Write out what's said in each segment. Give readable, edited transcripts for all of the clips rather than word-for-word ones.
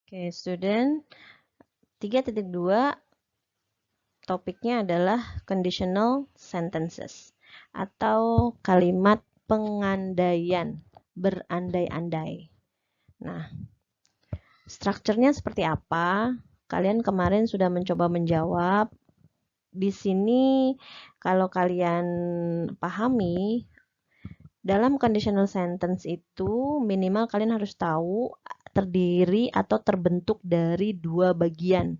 Oke, student 3.2 topiknya adalah conditional sentences atau kalimat pengandaian, berandai-andai. Nah, strukturnya seperti apa? Kalian kemarin sudah mencoba menjawab. Di sini kalau kalian pahami, dalam conditional sentence itu minimal kalian harus tahu terdiri atau terbentuk dari dua bagian.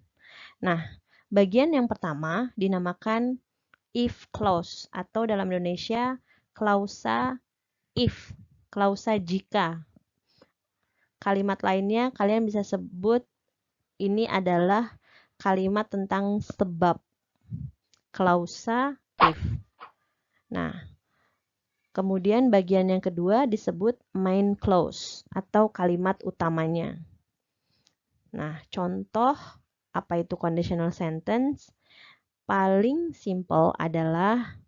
Nah, bagian yang pertama dinamakan if clause atau dalam Indonesia klausa if, klausa jika. Kalimat lainnya kalian bisa sebut ini adalah kalimat tentang sebab, klausa if. Nah, kemudian bagian yang kedua disebut main clause atau kalimat utamanya. Nah, contoh apa itu conditional sentence? Paling simple adalah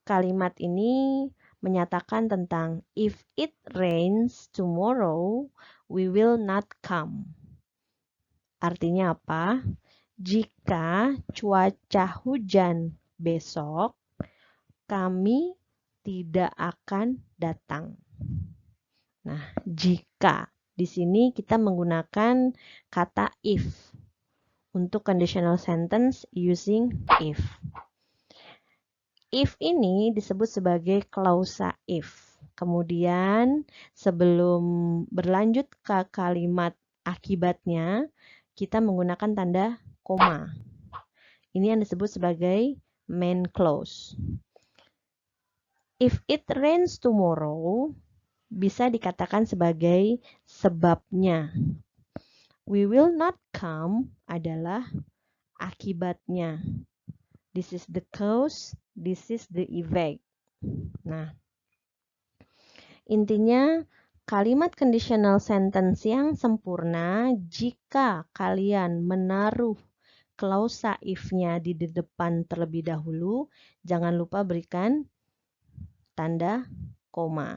kalimat ini menyatakan tentang if it rains tomorrow, we will not come. Artinya apa? Jika cuaca hujan besok, kami tidak akan datang. Nah, jika di sini kita menggunakan kata if untuk conditional sentence using if. If ini disebut sebagai klausa if. Kemudian sebelum berlanjut ke kalimat akibatnya, kita menggunakan tanda koma. Ini yang disebut sebagai main clause. If it rains tomorrow, bisa dikatakan sebagai sebabnya. We will not come adalah akibatnya. This is the cause, this is the effect. Nah, intinya kalimat conditional sentence yang sempurna jika kalian menaruh klausa if-nya di depan terlebih dahulu, jangan lupa berikan tanda koma.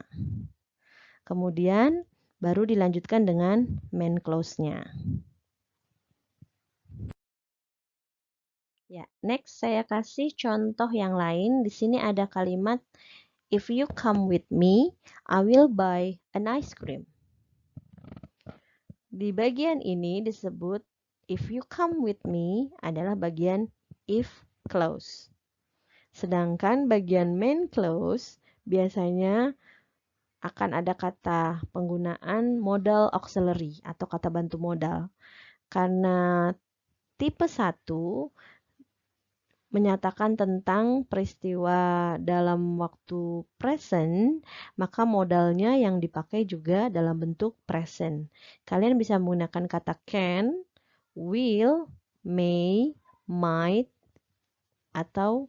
Kemudian baru dilanjutkan dengan main clause-nya. Ya, next saya kasih contoh yang lain. Di sini ada kalimat if you come with me, I will buy an ice cream. Di bagian ini disebut if you come with me adalah bagian if clause. Sedangkan bagian main clause biasanya akan ada kata penggunaan modal auxiliary atau kata bantu modal. Karena tipe 1 menyatakan tentang peristiwa dalam waktu present, maka modalnya yang dipakai juga dalam bentuk present. Kalian bisa menggunakan kata can, will, may, might, atau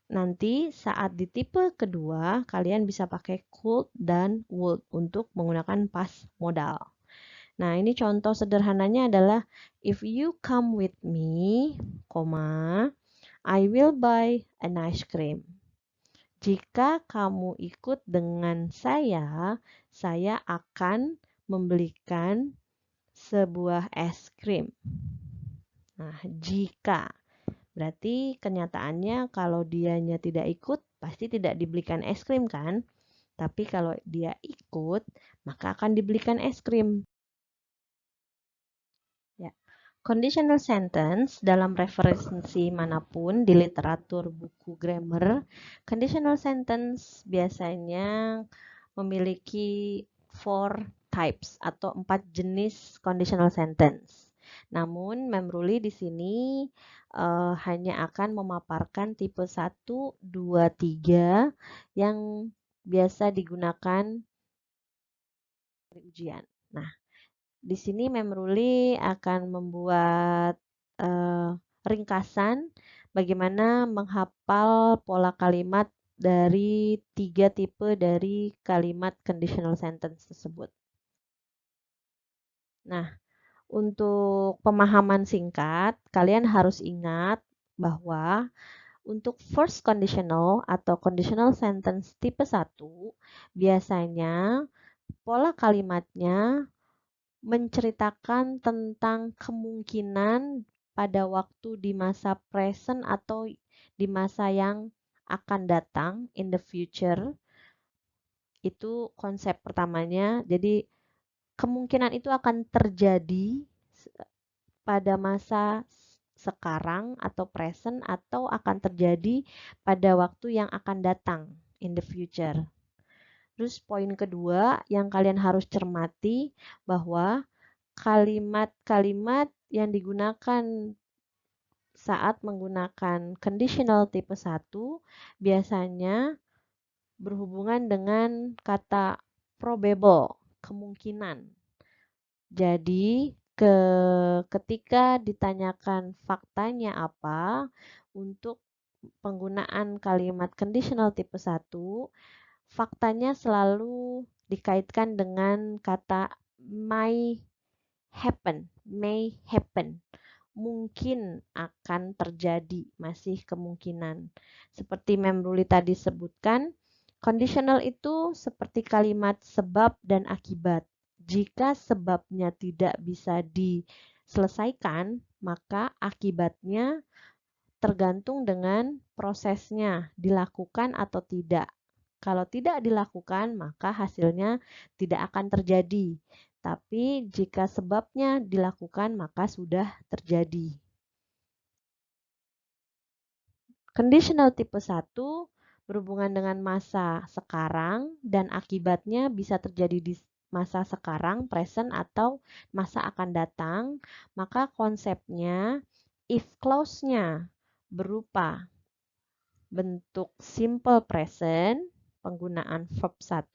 nanti saat di tipe kedua, kalian bisa pakai could dan would untuk menggunakan past modal. Nah, ini contoh sederhananya adalah if you come with me, I will buy an ice cream. Jika kamu ikut dengan saya akan membelikan sebuah es krim. Nah, jika berarti kenyataannya kalau dianya tidak ikut, pasti tidak dibelikan es krim kan? Tapi kalau dia ikut, maka akan dibelikan es krim. Ya. Conditional sentence dalam referensi manapun di literatur buku grammar, conditional sentence biasanya memiliki 4 types atau 4 jenis conditional sentence. Namun, Memruli di sini hanya akan memaparkan tipe 1, 2, 3 yang biasa digunakan di ujian. Nah, di sini Memruli akan membuat ringkasan bagaimana menghafal pola kalimat dari 3 tipe dari kalimat conditional sentence tersebut. Nah, untuk pemahaman singkat, kalian harus ingat bahwa untuk first conditional atau conditional sentence tipe 1, biasanya pola kalimatnya menceritakan tentang kemungkinan pada waktu di masa present atau di masa yang akan datang, in the future. Itu konsep pertamanya. Jadi kemungkinan itu akan terjadi pada masa sekarang atau present atau akan terjadi pada waktu yang akan datang, in the future. Terus poin kedua yang kalian harus cermati bahwa kalimat-kalimat yang digunakan saat menggunakan conditional tipe 1 biasanya berhubungan dengan kata probable, kemungkinan. Jadi, ketika ditanyakan faktanya apa, untuk penggunaan kalimat conditional tipe 1, faktanya selalu dikaitkan dengan kata may happen. Mungkin akan terjadi, masih kemungkinan. Seperti Mem Ruli tadi sebutkan, conditional itu seperti kalimat sebab dan akibat. Jika sebabnya tidak bisa diselesaikan, maka akibatnya tergantung dengan prosesnya, dilakukan atau tidak. Kalau tidak dilakukan, maka hasilnya tidak akan terjadi. Tapi jika sebabnya dilakukan, maka sudah terjadi. Conditional tipe 1 berhubungan dengan masa sekarang dan akibatnya bisa terjadi di masa sekarang, present, atau masa akan datang. Maka konsepnya if clause-nya berupa bentuk simple present, penggunaan verb 1,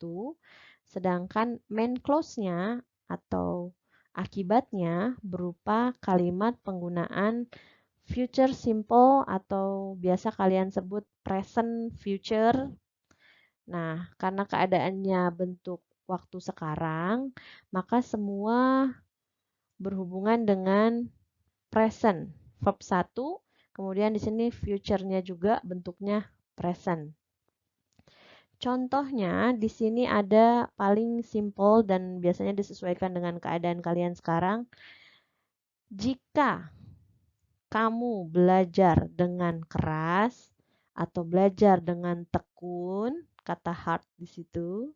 sedangkan main clause-nya atau akibatnya berupa kalimat penggunaan future simple atau biasa kalian sebut present future. Nah, karena keadaannya bentuk waktu sekarang, maka semua berhubungan dengan present. Verb 1, kemudian di sini future-nya juga bentuknya present. Contohnya di sini ada paling simple dan biasanya disesuaikan dengan keadaan kalian sekarang. Jika kamu belajar dengan keras atau belajar dengan tekun, kata hard di situ,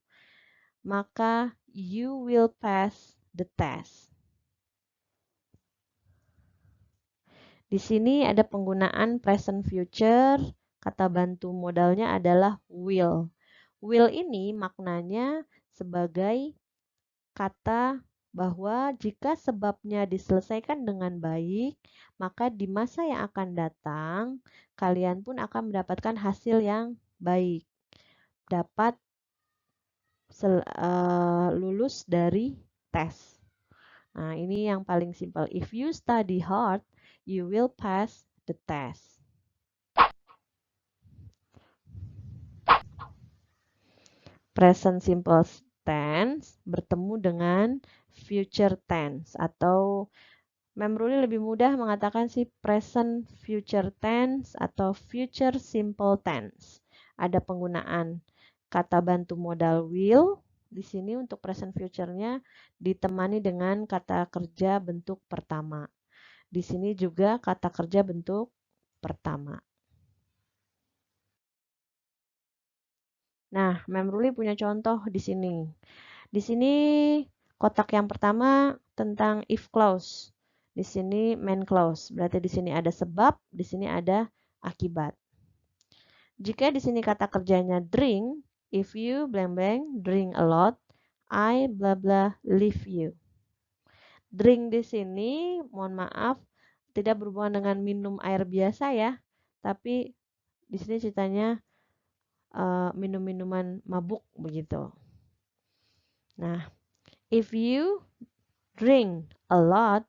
maka you will pass the test. Di sini ada penggunaan present future, kata bantu modalnya adalah will. Will ini maknanya sebagai kata bahwa jika sebabnya diselesaikan dengan baik, maka di masa yang akan datang, kalian pun akan mendapatkan hasil yang baik. Dapat lulus dari tes. Nah, ini yang paling simpel. If you study hard, you will pass the test. Present simple tense bertemu dengan future tense atau Mem Ruli lebih mudah mengatakan sih present future tense atau future simple tense. Ada penggunaan kata bantu modal will di sini untuk present future-nya ditemani dengan kata kerja bentuk pertama. Di sini juga kata kerja bentuk pertama. Nah, Mem Ruli punya contoh di sini. Di sini kotak yang pertama tentang if clause. Di sini main clause. Berarti di sini ada sebab, di sini ada akibat. Jika di sini kata kerjanya drink, if you blank blank drink a lot, I blah blah leave you. Drink di sini, mohon maaf, tidak berhubungan dengan minum air biasa ya, tapi di sini ceritanya minum minuman mabuk begitu. Nah, if you drink a lot,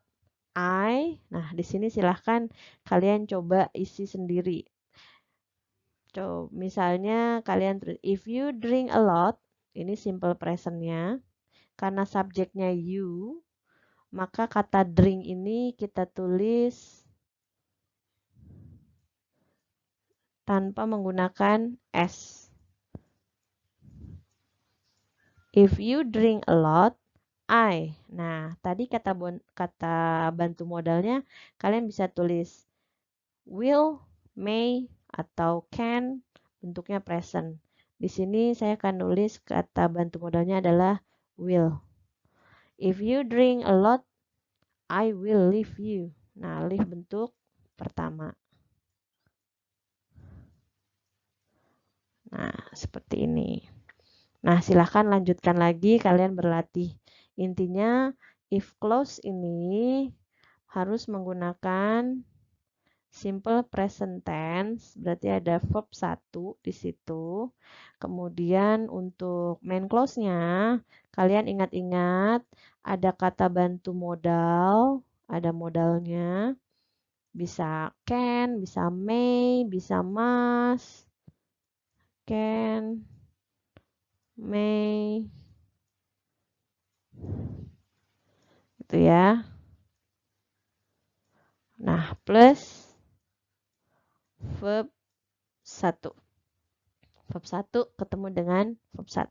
nah di sini silahkan kalian coba isi sendiri. Coba misalnya kalian if you drink a lot, ini simple presentnya. Karena subjeknya you, maka kata drink ini kita tulis tanpa menggunakan S. If you drink a lot, I. Nah, tadi kata bantu modalnya kalian bisa tulis will, may, atau can, bentuknya present. Di sini saya akan nulis kata bantu modalnya adalah will. If you drink a lot, I will leave you. Nah, leave bentuk pertama. Nah, seperti ini. Nah, silahkan lanjutkan lagi, kalian berlatih. Intinya, if clause ini harus menggunakan simple present tense, berarti ada verb 1 di situ. Kemudian untuk main clause-nya, kalian ingat-ingat ada kata bantu modal, ada modalnya. Bisa can, bisa may, bisa must, can, may, gitu ya. Nah, plus verb 1. Verb 1 ketemu dengan verb 1.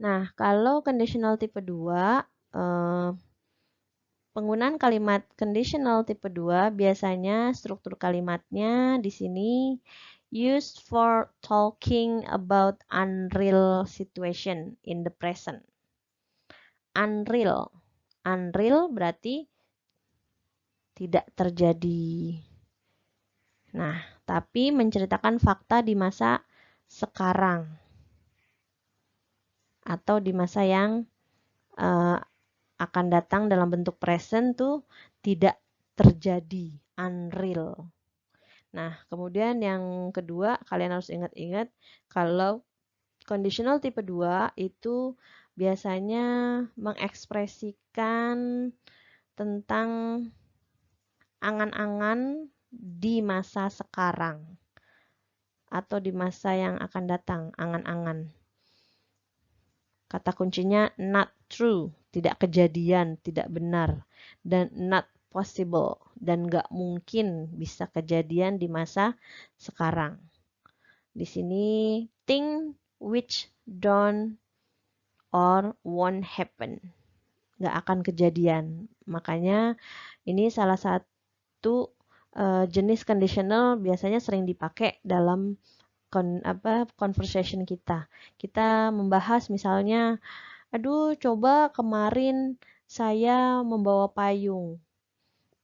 Nah, kalau conditional tipe 2, penggunaan kalimat conditional tipe 2 biasanya struktur kalimatnya di sini used for talking about unreal situation in the present. Unreal. Unreal berarti tidak terjadi. Nah, tapi menceritakan fakta di masa sekarang atau di masa yang akan datang dalam bentuk present tuh tidak terjadi, unreal. Nah, kemudian yang kedua, kalian harus ingat-ingat kalau conditional tipe 2 itu biasanya mengekspresikan tentang angan-angan di masa sekarang atau di masa yang akan datang, angan-angan. Kata kuncinya not true, tidak kejadian, tidak benar, dan not possible, dan nggak mungkin bisa kejadian di masa sekarang. Di sini thing which don't or won't happen, nggak akan kejadian. Makanya ini salah satu jenis conditional biasanya sering dipakai dalam conversation kita. Kita membahas misalnya, aduh coba kemarin saya membawa payung.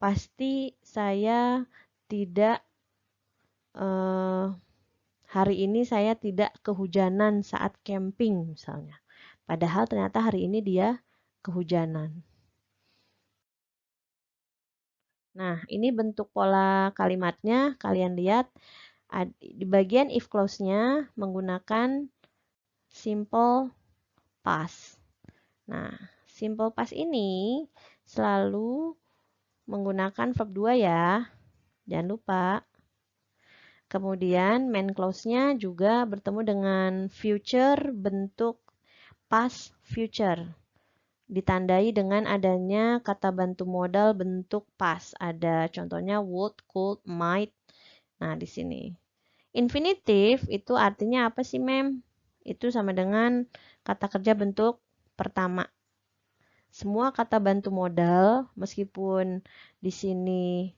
Pasti saya tidak hari ini saya tidak kehujanan saat camping misalnya. Padahal ternyata hari ini dia kehujanan. Nah, ini bentuk pola kalimatnya. Kalian lihat di bagian if clause-nya menggunakan simple past. Nah, simple past ini selalu menggunakan verb 2 ya. Jangan lupa. Kemudian main clause-nya juga bertemu dengan future bentuk past future. Ditandai dengan adanya kata bantu modal bentuk past. Ada contohnya would, could, might. Nah, di sini. Infinitive itu artinya apa sih, Mem? Itu sama dengan kata kerja bentuk pertama. Semua kata bantu modal, meskipun di sini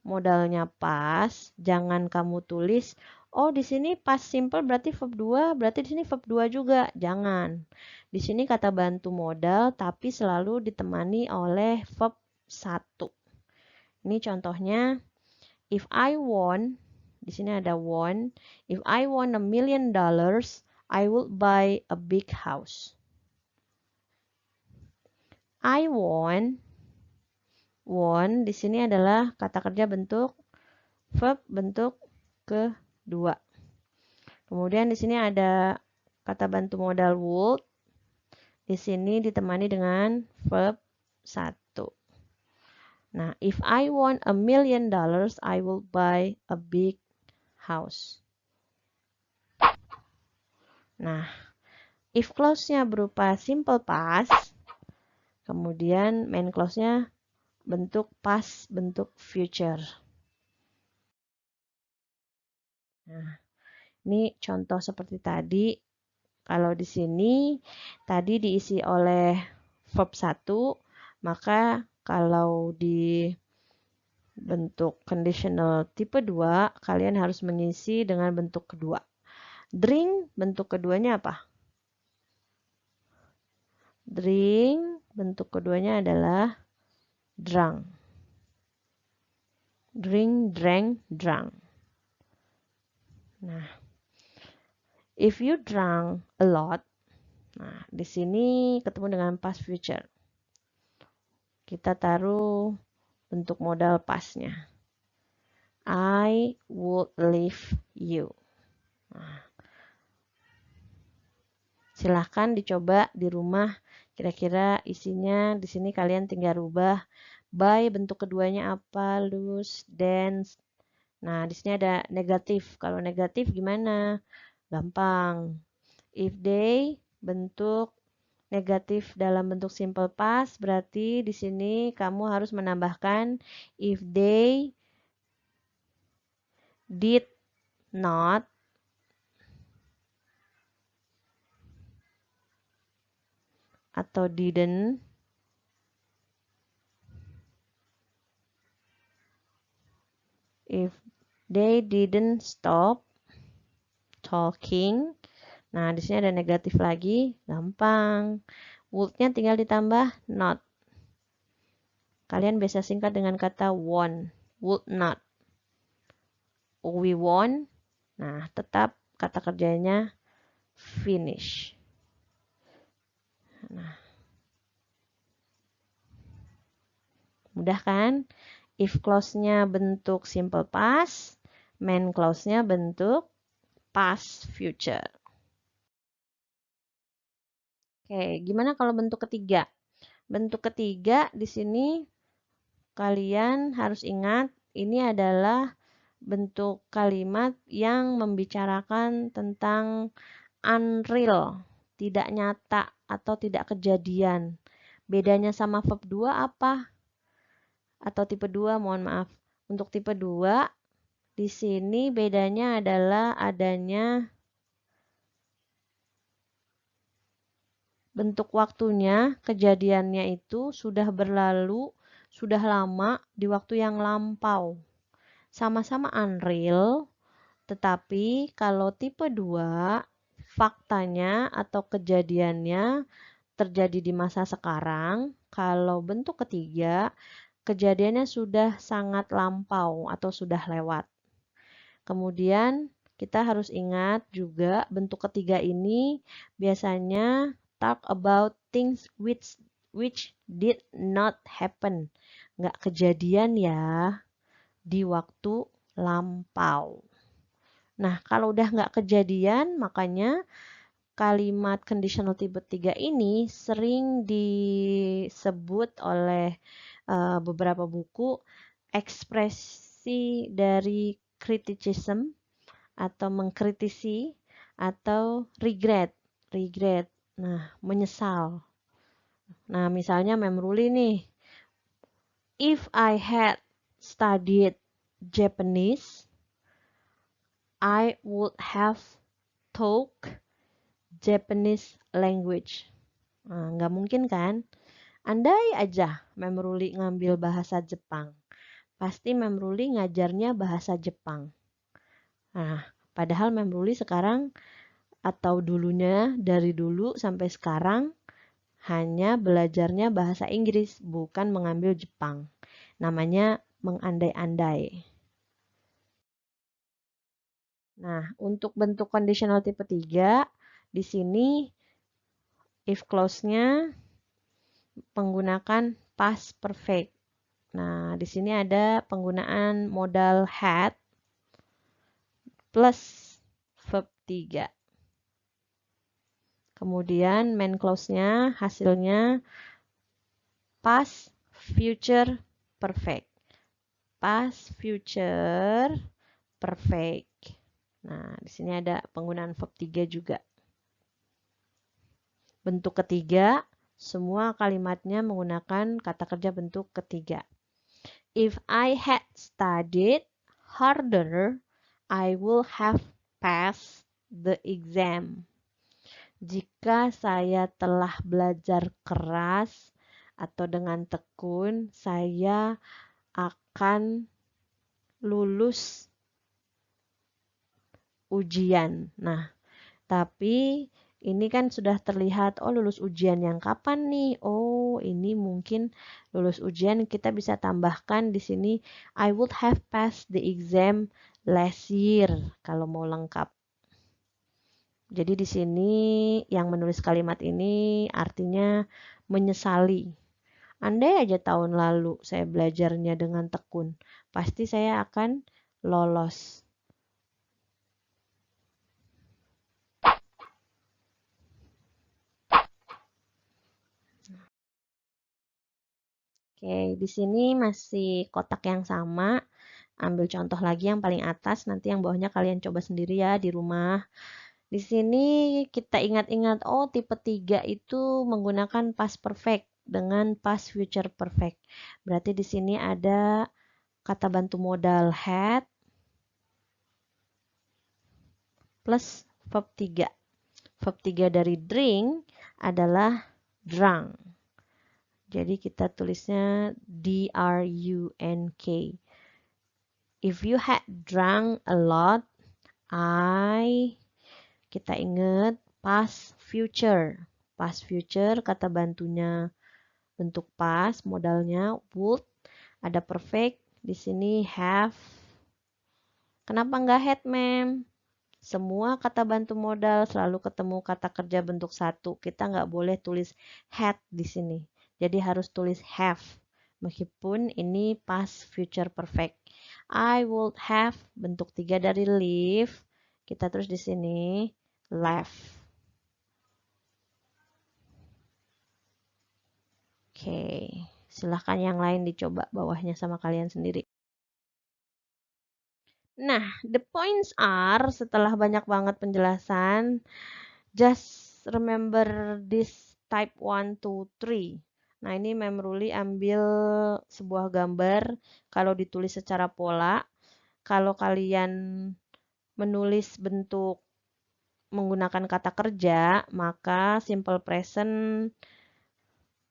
modalnya pas, jangan kamu tulis, oh di sini past simple berarti verb 2, berarti di sini verb 2 juga. Jangan. Di sini kata bantu modal tapi selalu ditemani oleh verb 1. Ini contohnya, if I won, di sini ada won, if I won $1 million, I would buy a big house. I won di sini adalah kata kerja bentuk verb bentuk kedua. Kemudian di sini ada kata bantu modal would. Di sini ditemani dengan verb 1. Nah, if I won $1 million, I will buy a big house. Nah, if clause-nya berupa simple past, kemudian main clause-nya bentuk past, bentuk future. Nah, ini contoh seperti tadi. Kalau di sini tadi diisi oleh verb 1, maka kalau di bentuk conditional tipe 2, kalian harus mengisi dengan bentuk kedua. Drink, bentuk keduanya apa? Drink, bentuk keduanya adalah drunk. Drink, drank, drunk. Nah, if you drank a lot, nah di sini ketemu dengan past future. Kita taruh bentuk modal pastnya. I would leave you. Nah, silahkan dicoba di rumah. Kira-kira isinya di sini kalian tinggal rubah. By bentuk keduanya apa? Lose, dance. Nah, di sini ada negatif. Kalau negatif gimana? Gampang. If they bentuk negatif dalam bentuk simple past, berarti di sini kamu harus menambahkan if they did not atau didn't if they didn't stop talking. Nah, di sini ada negatif lagi, gampang. Would-nya tinggal ditambah not. Kalian bisa singkat dengan kata won't, would not. We won't. Nah, tetap kata kerjanya finish. Nah, mudah kan? If clause-nya bentuk simple past, main clause-nya bentuk past future. Oke, gimana kalau bentuk ketiga? Bentuk ketiga di sini kalian harus ingat ini adalah bentuk kalimat yang membicarakan tentang unreal, tidak nyata atau tidak kejadian. Bedanya sama verb 2 apa? Atau tipe 2, mohon maaf. Untuk tipe 2, di sini bedanya adalah adanya bentuk waktunya, kejadiannya itu sudah berlalu, sudah lama di waktu yang lampau. Sama-sama unreal, tetapi kalau tipe 2, faktanya atau kejadiannya terjadi di masa sekarang. Kalau bentuk ketiga, kejadiannya sudah sangat lampau atau sudah lewat. Kemudian kita harus ingat juga bentuk ketiga ini biasanya talk about things which did not happen. Nggak kejadian ya di waktu lampau. Nah, kalau udah nggak kejadian, makanya kalimat conditional tipe 3 ini sering disebut oleh beberapa buku ekspresi dari criticism atau mengkritisi atau regret. Nah, menyesal. Nah, misalnya memruli nih. If I had studied Japanese, I would have taught Japanese language. Nah, nggak mungkin kan? Andai aja memruli ngambil bahasa Jepang, pasti memruli ngajarnya bahasa Jepang. Nah, padahal memruli sekarang atau dulunya dari dulu sampai sekarang hanya belajarnya bahasa Inggris, bukan mengambil Jepang. Namanya mengandai-andai. Nah, untuk bentuk conditional tipe 3, di sini if clause-nya menggunakan past perfect. Nah, di sini ada penggunaan modal had plus verb 3. Kemudian main clause-nya hasilnya past future perfect. Past future perfect. Nah, di sini ada penggunaan verb 3 juga. Bentuk ketiga, semua kalimatnya menggunakan kata kerja bentuk ketiga. If I had studied harder, I will have passed the exam. Jika saya telah belajar keras atau dengan tekun, saya akan lulus ujian. Nah, tapi ini kan sudah terlihat, oh lulus ujian yang kapan nih? Oh, ini mungkin lulus ujian kita bisa tambahkan di sini I would have passed the exam last year kalau mau lengkap. Jadi di sini yang menulis kalimat ini artinya menyesali. Andai aja tahun lalu saya belajarnya dengan tekun, pasti saya akan lolos. Oke, di sini masih kotak yang sama. Ambil contoh lagi yang paling atas, nanti yang bawahnya kalian coba sendiri ya di rumah. Di sini kita ingat-ingat, oh tipe 3 itu menggunakan past perfect dengan past future perfect. Berarti di sini ada kata bantu modal had plus verb 3. Verb 3 dari drink adalah drunk. Jadi kita tulisnya D-R-U-N-K. If you had drunk a lot, kita ingat past future. Past future kata bantunya bentuk past, modalnya would, ada perfect, di sini have. Kenapa nggak had, ma'am? Semua kata bantu modal selalu ketemu kata kerja bentuk satu. Kita nggak boleh tulis had di sini. Jadi harus tulis have. Meskipun ini past future perfect. I would have bentuk 3 dari live. Kita terus di sini left. Oke, silahkan yang lain dicoba bawahnya sama kalian sendiri. Nah, the points are, setelah banyak banget penjelasan, just remember this type 1, 2, 3. Nah, ini Mem Ruli ambil sebuah gambar, kalau ditulis secara pola, kalau kalian menulis bentuk menggunakan kata kerja, maka simple present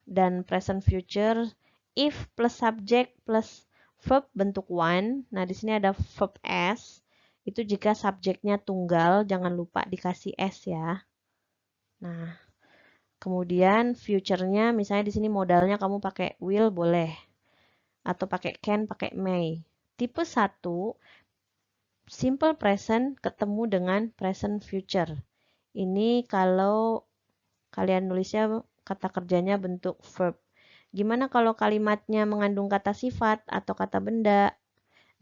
dan present future, if plus subject plus verb bentuk one. Nah, di sini ada verb s. Itu jika subjeknya tunggal, jangan lupa dikasih s ya. Nah, kemudian future-nya misalnya di sini modalnya kamu pakai will boleh atau pakai can, pakai may. Tipe 1 simple present ketemu dengan present future. Ini kalau kalian nulisnya kata kerjanya bentuk verb. Gimana kalau kalimatnya mengandung kata sifat atau kata benda?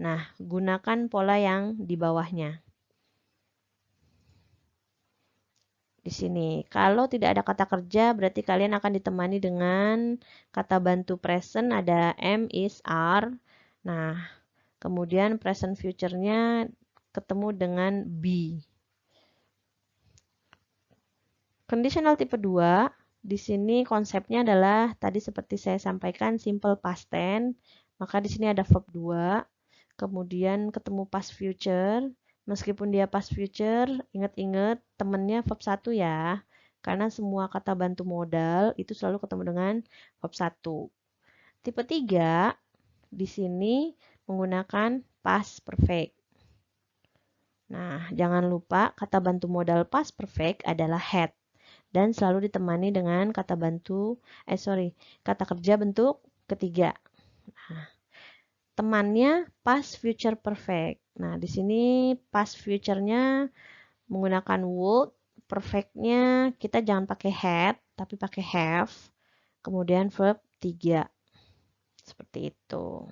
Nah, gunakan pola yang di bawahnya. Di sini, kalau tidak ada kata kerja, berarti kalian akan ditemani dengan kata bantu present, ada am, is, are. Nah, kemudian present future-nya ketemu dengan be. Conditional tipe 2, di sini konsepnya adalah tadi seperti saya sampaikan simple past tense, maka di sini ada verb 2, kemudian ketemu past future, meskipun dia past future, ingat-ingat temennya verb 1 ya, karena semua kata bantu modal itu selalu ketemu dengan verb 1. Tipe 3, di sini menggunakan past perfect. Nah, jangan lupa kata bantu modal past perfect adalah had. Dan selalu ditemani dengan kata kata kerja bentuk ketiga. Nah, temannya past future perfect. Nah, di sini past future-nya menggunakan would, perfect-nya kita jangan pakai had, tapi pakai have. Kemudian verb 3. Seperti itu.